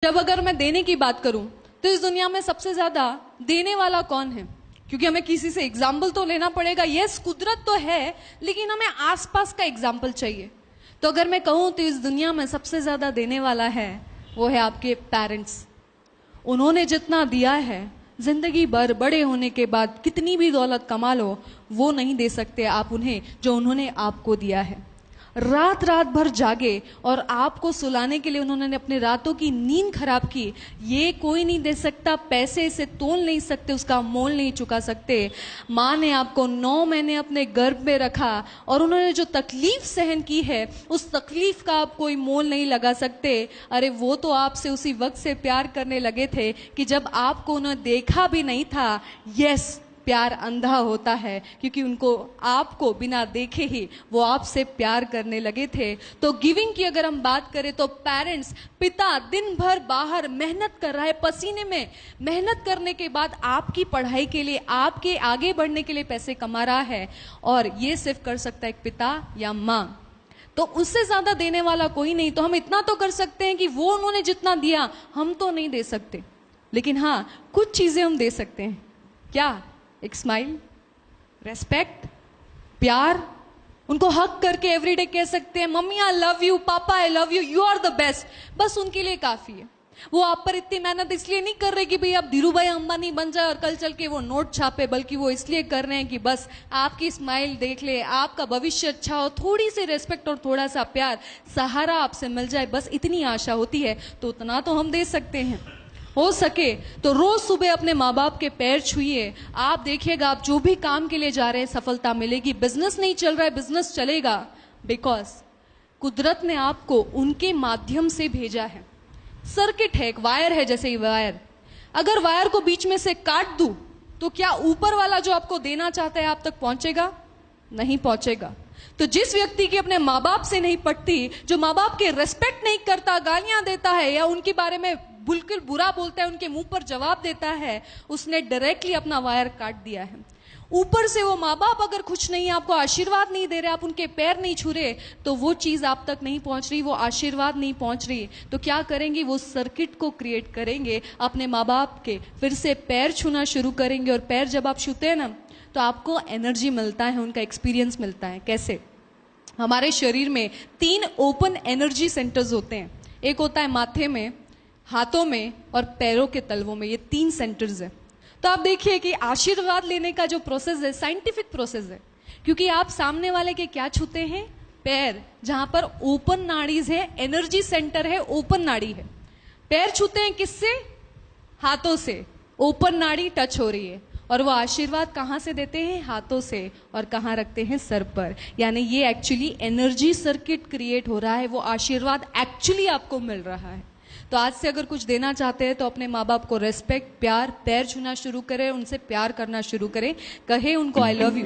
जब अगर मैं देने की बात करूं तो इस दुनिया में सबसे ज्यादा देने वाला कौन है? क्योंकि हमें किसी से एग्जाम्पल तो लेना पड़ेगा। यस, कुदरत तो है, लेकिन हमें आसपास का एग्जाम्पल चाहिए। तो अगर मैं कहूं तो इस दुनिया में सबसे ज्यादा देने वाला है वो है आपके पेरेंट्स। उन्होंने जितना दिया है, जिंदगी भर बड़े होने के बाद कितनी भी दौलत कमा लो, वो नहीं दे सकते आप उन्हें जो उन्होंने आपको दिया है। रात रात भर जागे और आपको सुलाने के लिए उन्होंने अपने रातों की नींद खराब की, ये कोई नहीं दे सकता। पैसे से तोल नहीं सकते, उसका मोल नहीं चुका सकते। माँ ने आपको 9 महीने अपने गर्भ में रखा और उन्होंने जो तकलीफ सहन की है, उस तकलीफ का आप कोई मोल नहीं लगा सकते। अरे वो तो आपसे उसी वक्त से प्यार करने लगे थे कि जब आपको उन्होंने देखा भी नहीं था। यस, प्यार अंधा होता है, क्योंकि उनको आपको बिना देखे ही वो आपसे प्यार करने लगे थे। तो गिविंग की अगर हम बात करें तो पेरेंट्स, पिता दिन भर बाहर मेहनत कर रहा है, पसीने में मेहनत करने के बाद आपकी पढ़ाई के लिए, आपके आगे बढ़ने के लिए पैसे कमा रहा है, और ये सिर्फ कर सकता है एक पिता या माँ। तो उससे ज्यादा देने वाला कोई नहीं। तो हम इतना तो कर सकते हैं कि वो उन्होंने जितना दिया हम तो नहीं दे सकते, लेकिन हाँ, कुछ चीजें हम दे सकते हैं। क्या? एक स्माइल, रेस्पेक्ट, प्यार। उनको हक करके एवरीडे कह सकते हैं, mummy I love you, papa I love you, you are the best. बस उनके लिए काफी है। वो आप पर इतनी मेहनत इसलिए नहीं कर रहे कि भाई आप धीरू भाई अंबानी बन जाए और कल चल के वो नोट छापे, बल्कि वो इसलिए कर रहे हैं कि बस आपकी स्माइल देख ले, आपका भविष्य अच्छा हो, थोड़ी सी रेस्पेक्ट और थोड़ा सा प्यार, सहारा आपसे मिल जाए, बस इतनी आशा होती है। तो उतना तो हम दे सकते हैं। हो सके तो रोज सुबह अपने माँ बाप के पैर छुइए। आप देखिएगा, आप जो भी काम के लिए जा रहे हैं सफलता मिलेगी। बिजनेस नहीं चल रहा है, बिजनेस चलेगा, बिकॉज कुदरत ने आपको उनके माध्यम से भेजा है। सर्किट है, एक वायर है, जैसे ही वायर, अगर वायर को बीच में से काट दूं तो क्या ऊपर वाला जो आपको देना चाहता है आप तक पहुंचेगा? नहीं पहुंचेगा। तो जिस व्यक्ति की अपने माँ बाप से नहीं पटती, जो माँ बाप के रेस्पेक्ट नहीं करता, गालियां देता है या उनके बारे में बिल्कुल बुरा बोलता है, उनके मुंह पर जवाब देता है, उसने डायरेक्टली अपना वायर काट दिया है। ऊपर से वो माँ बाप अगर खुश नहीं है, आपको आशीर्वाद नहीं दे रहे, आप उनके पैर नहीं छू रहे, तो वो चीज आप तक नहीं पहुंच रही, वो आशीर्वाद नहीं पहुंच रही। तो क्या करेंगे? वो सर्किट को क्रिएट करेंगे अपने माँ बाप के, फिर से पैर छूना शुरू करेंगे। और पैर जब आप छूते हैं ना, तो आपको एनर्जी मिलता है, उनका एक्सपीरियंस मिलता है। कैसे? हमारे शरीर में 3 ओपन एनर्जी सेंटर्स होते हैं। एक होता है माथे में, हाथों में और पैरों के तलवों में। ये 3 सेंटर्स है। तो आप देखिए कि आशीर्वाद लेने का जो प्रोसेस है, साइंटिफिक प्रोसेस है, क्योंकि आप सामने वाले के क्या छूते हैं? पैर, जहां पर ओपन नाड़ीज है, एनर्जी सेंटर है, ओपन नाड़ी है। पैर छूते हैं किससे? हाथों से। ओपन नाड़ी टच हो रही है। और वो आशीर्वाद कहां से देते हैं? हाथों से। और कहां रखते हैं? सर पर। यानी ये एक्चुअली एनर्जी सर्किट क्रिएट हो रहा है, वो आशीर्वाद एक्चुअली आपको मिल रहा है। तो आज से अगर कुछ देना चाहते हैं तो अपने माँ बाप को रेस्पेक्ट, प्यार, पैर छूना शुरू करें, उनसे प्यार करना शुरू करें, कहे उनको आई लव यू।